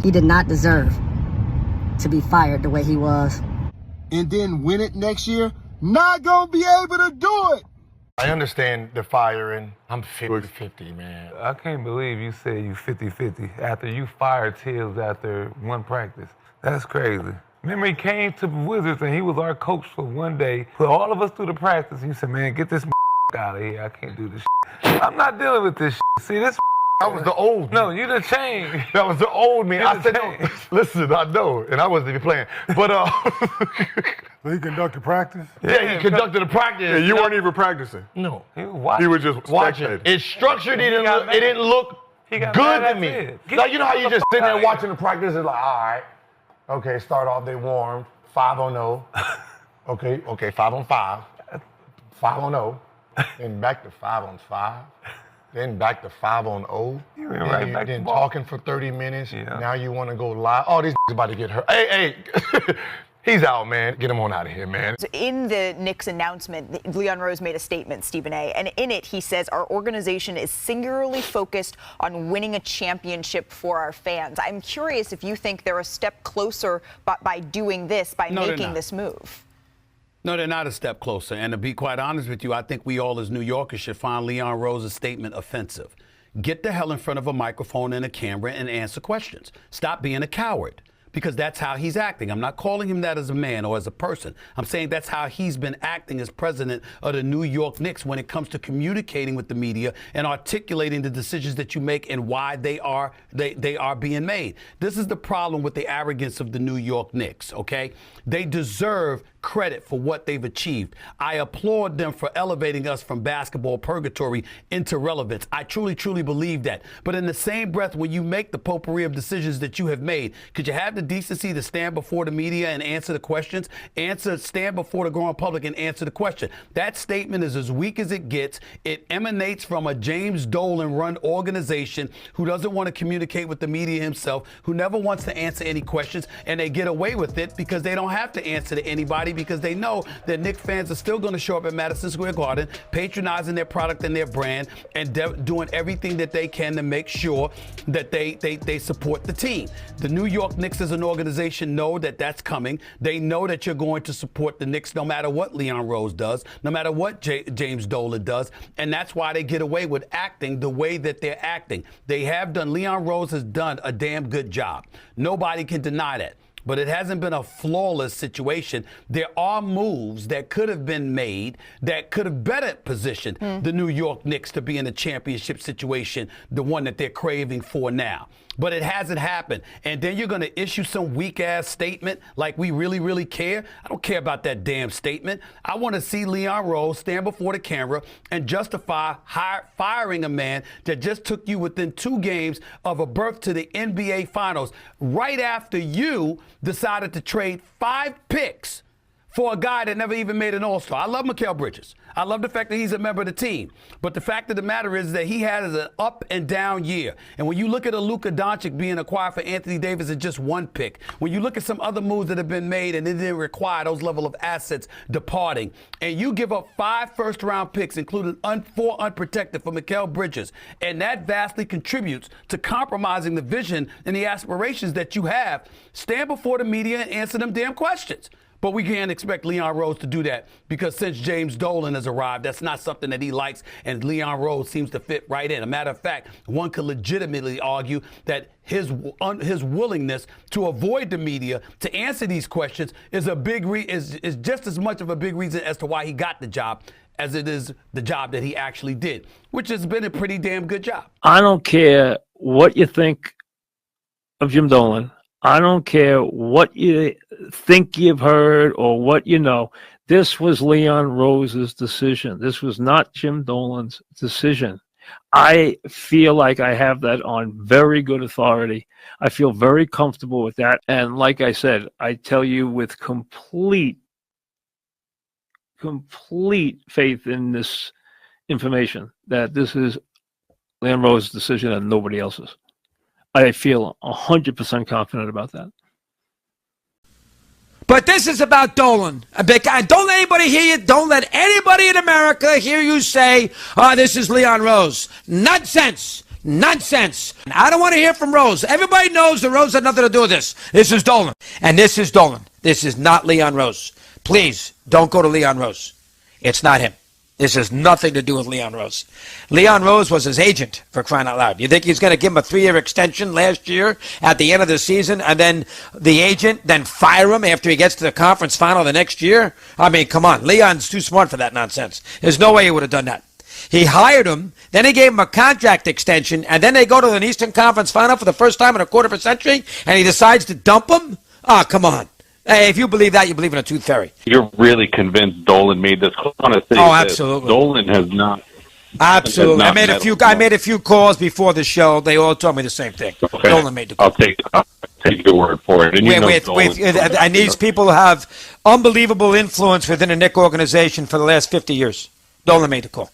He did not deserve to be fired the way he was. And then win it next year, not gonna be able to do it. I understand the firing. I'm 50-50, man. I can't believe you said you 50-50 after you fired Tibbs after one practice. That's crazy. Remember, he came to the Wizards and he was our coach for one day, put all of us through the practice. He said, man, get this out of here. I can't do this shit. I'm not dealing with this shit. See, this That was the old me. No, you done changed. That was the old me. I said, no, listen, I know, and I wasn't even playing. But, So he conducted practice? yeah, he conducted a practice. And you weren't even practicing? No. He was watching. He was just Watching. spectating. It's structured. It didn't look good to me. Like, you know how you just sitting there watching the practice and like, all right, okay, start off, they warmed, 5 on 0. Okay, 5 on 5. 5 on 0. Then back to 5 on 5. Then back to 5 on 0. Then talking for 30 minutes. Yeah. Now you want to go live. Oh, these about to get hurt. Hey. He's out, man. Get him on out of here, man. In the Knicks announcement, Leon Rose made a statement, Stephen A., and in it he says, our organization is singularly focused on winning a championship for our fans. I'm curious if you think they're a step closer by doing this, by making this move. No, they're not a step closer. And to be quite honest with you, I think we all as New Yorkers should find Leon Rose's statement offensive. Get the hell in front of a microphone and a camera and answer questions. Stop being a coward. Because that's how he's acting. I'm not calling him that as a man or as a person. I'm saying that's how he's been acting as president of the New York Knicks when it comes to communicating with the media and articulating the decisions that you make and why they are being made. This is the problem with the arrogance of the New York Knicks, okay? They deserve credit for what they've achieved. I applaud them for elevating us from basketball purgatory into relevance. I truly, truly believe that. But in the same breath, when you make the potpourri of decisions that you have made, could you have the decency to stand before the media and answer the questions? Stand before the growing public and answer the question. That statement is as weak as it gets. It emanates from a James Dolan-run organization who doesn't want to communicate with the media himself, who never wants to answer any questions, and they get away with it because they don't have to answer to anybody because they know that Knicks fans are still going to show up at Madison Square Garden, patronizing their product and their brand, and doing everything that they can to make sure that they support the team. The New York Knicks as an organization know that that's coming. They know that you're going to support the Knicks no matter what Leon Rose does, no matter what James Dolan does, and that's why they get away with acting the way that they're acting. Leon Rose has done a damn good job. Nobody can deny that. But it hasn't been a flawless situation. There are moves that could have been made that could have better positioned the New York Knicks to be in a championship situation, the one that they're craving for now. But it hasn't happened. And then you're going to issue some weak-ass statement like we really, really care? I don't care about that damn statement. I want to see Leon Rose stand before the camera and justify firing a man that just took you within 2 games of a berth to the NBA Finals right after you decided to trade 5 picks for a guy that never even made an All-Star. I love Mikal Bridges. I love the fact that he's a member of the team. But the fact of the matter is that he had an up and down year. And when you look at a Luka Doncic being acquired for Anthony Davis at just 1 pick, when you look at some other moves that have been made and it didn't require those level of assets departing, and you give up 5 first-round picks, including 4 unprotected for Mikal Bridges, and that vastly contributes to compromising the vision and the aspirations that you have, stand before the media and answer them damn questions. But we can't expect Leon Rose to do that because since James Dolan has arrived, that's not something that he likes, and Leon Rose seems to fit right in. A matter of fact, one could legitimately argue that his willingness to avoid the media to answer these questions is is just as much of a big reason as to why he got the job as it is the job that he actually did, which has been a pretty damn good job. I don't care what you think of Jim Dolan. I don't care what you think you've heard or what you know. This was Leon Rose's decision. This was not Jim Dolan's decision. I feel like I have that on very good authority. I feel very comfortable with that. And like I said, I tell you with complete faith in this information that this is Leon Rose's decision and nobody else's. I feel 100% confident about that. But this is about Dolan. Don't let anybody hear you. Don't let anybody in America hear you say, oh, this is Leon Rose. Nonsense. Nonsense. I don't want to hear from Rose. Everybody knows that Rose had nothing to do with this. This is Dolan. And this is Dolan. This is not Leon Rose. Please, don't go to Leon Rose. It's not him. This has nothing to do with Leon Rose. Leon Rose was his agent, for crying out loud. You think he's going to give him a 3-year extension last year at the end of the season, and then the agent then fire him after he gets to the conference final the next year? I mean, come on. Leon's too smart for that nonsense. There's no way he would have done that. He hired him, then he gave him a contract extension, and then they go to an Eastern Conference final for the first time in a quarter of a century, and he decides to dump him? Ah, come on. Hey, if you believe that, you believe in a tooth fairy. You're really convinced Dolan made this call? Oh, absolutely. Dolan has not. Absolutely. I made a few calls before the show. They all told me the same thing. Okay. Dolan made the call. I'll take your word for it. And and these people have unbelievable influence within the Knicks organization for the last 50 years. Dolan made the call.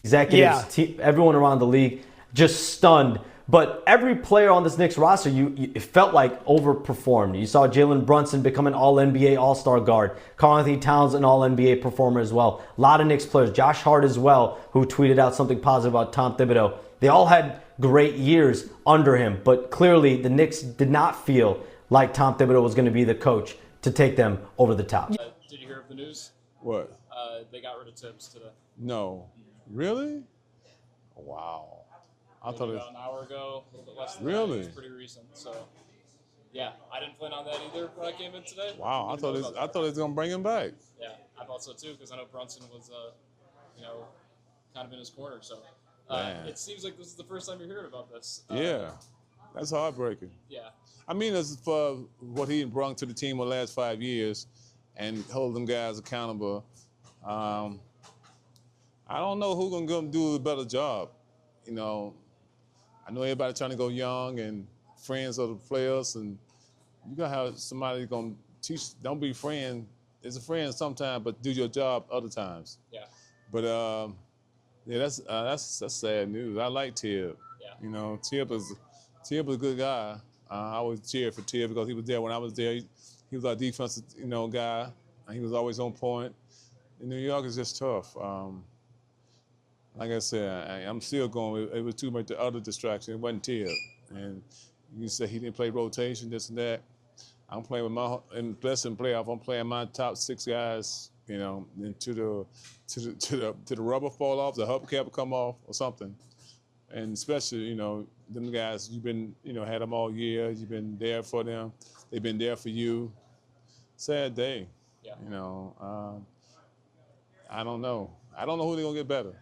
Executives, everyone around the league just stunned. But every player on this Knicks roster, it felt like overperformed. You saw Jalen Brunson become an All-NBA All-Star guard. Karl-Anthony Towns, an All-NBA performer as well. A lot of Knicks players. Josh Hart as well, who tweeted out something positive about Tom Thibodeau. They all had great years under him. But clearly, the Knicks did not feel like Tom Thibodeau was going to be the coach to take them over the top. Did you hear of the news? What? They got rid of Tibbs today. No. Really? Wow. I thought about an hour ago, a little bit less than really? That. It was pretty recent. So, yeah, I didn't plan on that either when I came in today. Wow, I thought it was gonna bring him back. Yeah, I thought so too because I know Brunson was, kind of in his corner. So, it seems like this is the first time you're hearing about this. Yeah, that's heartbreaking. Yeah. I mean, as for what he brought to the team over the last 5 years, and hold them guys accountable. I don't know who's gonna do a better job. You know, I know everybody trying to go young and friends of the players, and you gotta have somebody gonna teach. Don't be friend. It's a friend sometimes, but do your job other times. Yeah. But yeah, that's sad news. I like Tib. Yeah. You know, Tib is a good guy. I always cheered for Tib because he was there when I was there. He was our defensive, guy. He was always on point. In New York, it's just tough. Like I said, I'm still going. It was too much the other distraction. It wasn't Tib. And you say he didn't play rotation, this and that. I'm playing with in blessing playoff. I'm playing my top 6 guys. And to the rubber fall off, the hubcap come off or something. And especially, them guys, you've been, had them all year. You've been there for them. They've been there for you. Sad day. Yeah. I don't know. I don't know who they're gonna get better.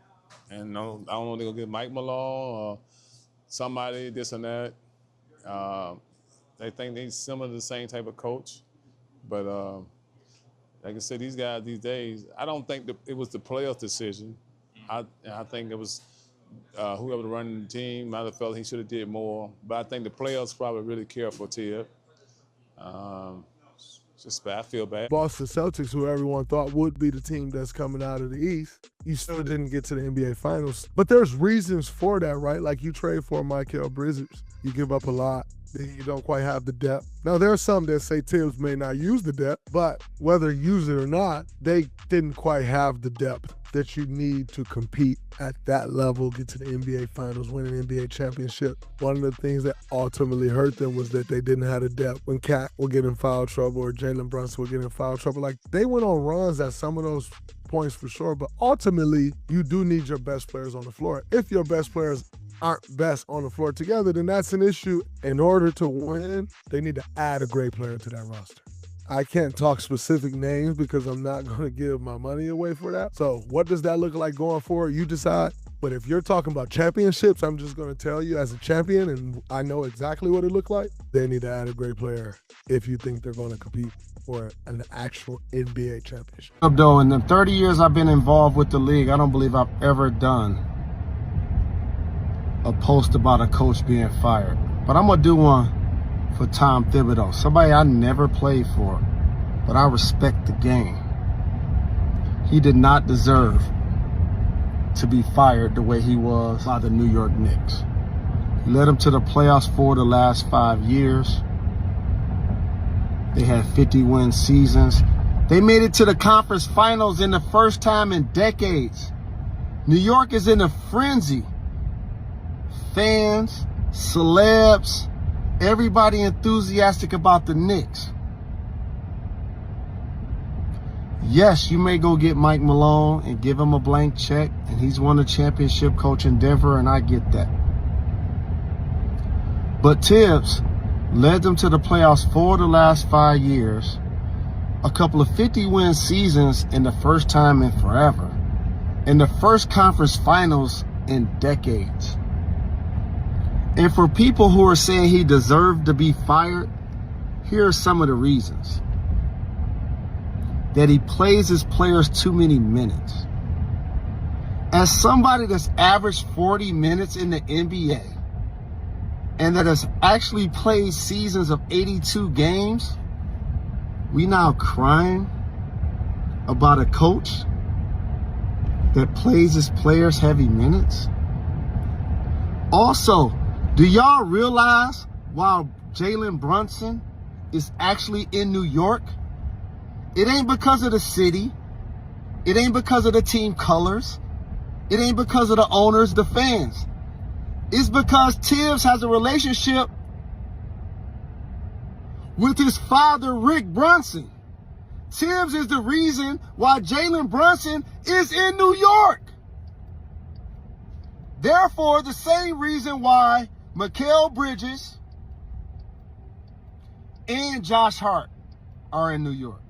And I don't know if they're going to get Mike Malone or somebody, this and that. They think they're similar to the same type of coach. But like I said, these guys these days, I don't think it was the players' decision. I think it was whoever running the team might have felt he should have did more. But I think the players probably really care for Tib. Just bad. I feel bad. Boston Celtics, who everyone thought would be the team that's coming out of the East, you still didn't get to the NBA Finals. But there's reasons for that, right? Like you trade for Mikal Bridges, you give up a lot, then you don't quite have the depth. Now, there are some that say Tibbs may not use the depth, but whether use it or not, they didn't quite have the depth that you need to compete at that level, get to the NBA Finals, win an NBA championship. One of the things that ultimately hurt them was that they didn't have the depth. When Cat would get in foul trouble or Jalen Brunson would get in foul trouble, like they went on runs at some of those points for sure, but ultimately you do need your best players on the floor. If your best players aren't best on the floor together, then that's an issue. In order to win, they need to add a great player to that roster. I can't talk specific names because I'm not going to give my money away for that. So what does that look like going forward? You decide. But if you're talking about championships, I'm just going to tell you as a champion, and I know exactly what it looked like, they need to add a great player if you think they're going to compete for an actual NBA championship. Thibodeau, in the 30 years I've been involved with the league, I don't believe I've ever done a post about a coach being fired. But I'm going to do one for Tom Thibodeau, somebody I never played for, but I respect the game. He did not deserve to be fired the way he was by the New York Knicks. He led them to the playoffs for the last 5 years. They had 50-win seasons. They made it to the conference finals in the first time in decades. New York is in a frenzy. fans, celebs, everybody enthusiastic about the Knicks. Yes, you may go get Mike Malone and give him a blank check, and he's won a championship coach in Denver, and I get that. But Tibbs led them to the playoffs 4 of the last 5 years, a couple of 50-win seasons in the first time in forever, and the first conference finals in decades. And for people who are saying he deserved to be fired, here are some of the reasons. That he plays his players too many minutes. As somebody that's averaged 40 minutes in the NBA and that has actually played seasons of 82 games, we now crying about a coach that plays his players heavy minutes? Also, do y'all realize while Jalen Brunson is actually in New York, it ain't because of the city. It ain't because of the team colors. It ain't because of the owners, the fans. It's because Tibbs has a relationship with his father, Rick Brunson. Tibbs is the reason why Jalen Brunson is in New York. Therefore, the same reason why Mikal Bridges and Josh Hart are in New York.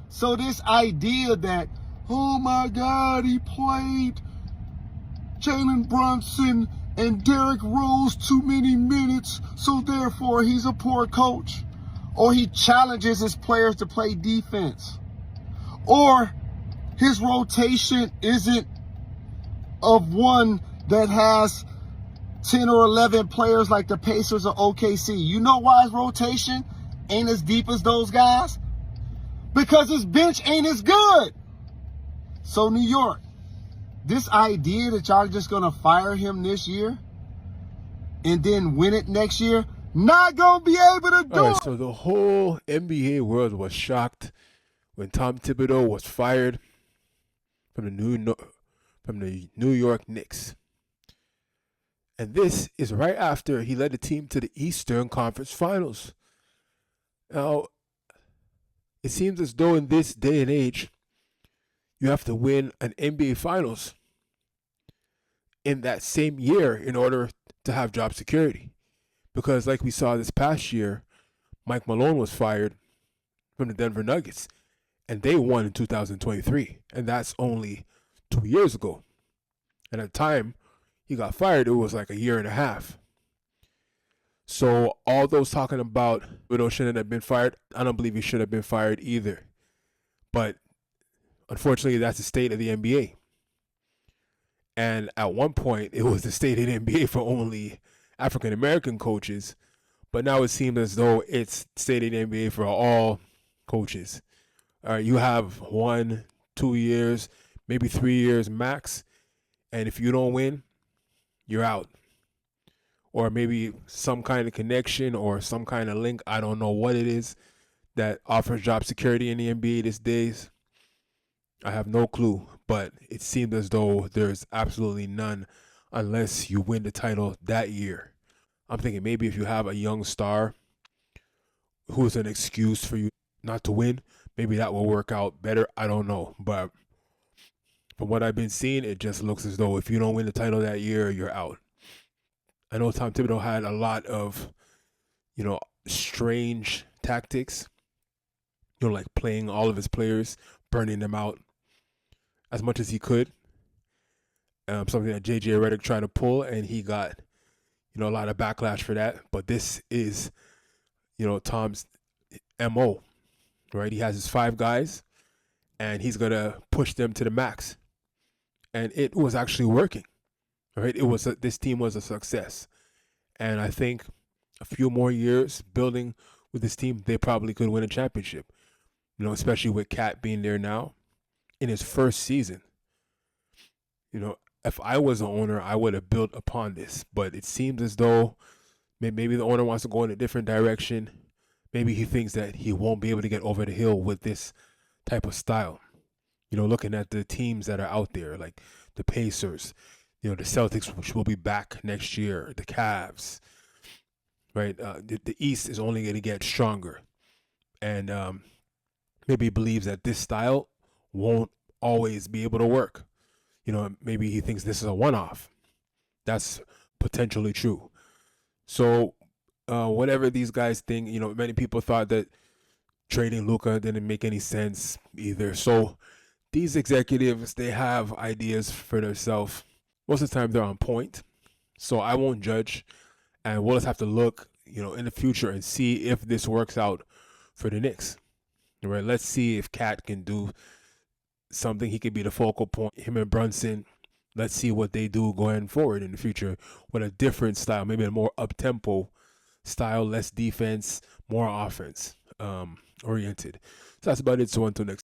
So this idea that, oh my God, he played Jalen Brunson and Derrick Rose too many minutes, so therefore he's a poor coach. Or he challenges his players to play defense. Or his rotation isn't of one that has 10 or 11 players like the Pacers or OKC. You know why his rotation ain't as deep as those guys? Because his bench ain't as good. So New York, this idea that y'all just gonna fire him this year and then win it next year, not gonna be able to do it. So the whole NBA world was shocked when Tom Thibodeau was fired from the New York Knicks. And this is right after he led the team to the Eastern Conference Finals. Now, it seems as though in this day and age, you have to win an NBA Finals in that same year in order to have job security. Because like we saw this past year, Mike Malone was fired from the Denver Nuggets, and they won in 2023. And that's only 2 years ago. And at the time he got fired, it was like a year and a half. So all those talking about Thibodeau shouldn't have been fired, I don't believe he should have been fired either. But unfortunately, that's the state of the NBA. And at one point, it was the state of the NBA for only African-American coaches. But now it seems as though it's state of the NBA for all coaches. You have 1, 2 years, maybe 3 years max. And if you don't win, you're out. Or maybe some kind of connection or some kind of link, I don't know what it is, that offers job security in the NBA these days. I have no clue, but it seemed as though there's absolutely none unless you win the title that year. I'm thinking maybe if you have a young star who's an excuse for you not to win, maybe that will work out better. I don't know, but from what I've been seeing, it just looks as though if you don't win the title that year, you're out. I know Tom Thibodeau had a lot of, strange tactics, like playing all of his players, burning them out as much as he could. Something that J.J. Redick tried to pull, and he got, a lot of backlash for that. But this is, Tom's MO, right? He has his 5 guys, and he's going to push them to the max. And it was actually working. Right, this team was a success, and I think a few more years building with this team, they probably could win a championship. Especially with Cat being there now in his first season. If I was an owner, I would have built upon this, but it seems as though maybe the owner wants to go in a different direction. Maybe he thinks that he won't be able to get over the hill with this type of style. Looking at the teams that are out there, like the Pacers, the Celtics will be back next year, the Cavs, right? The East is only going to get stronger. And maybe he believes that this style won't always be able to work. Maybe he thinks this is a one-off. That's potentially true. So whatever these guys think, many people thought that trading Luka didn't make any sense either. So these executives, they have ideas for themselves. Most of the time they're on point. So I won't judge. And we'll just have to look, in the future and see if this works out for the Knicks. Right? Let's see if Cat can do something. He could be the focal point. Him and Brunson. Let's see what they do going forward in the future with a different style, maybe a more up-tempo style, less defense, more offense oriented. So that's about it. So until next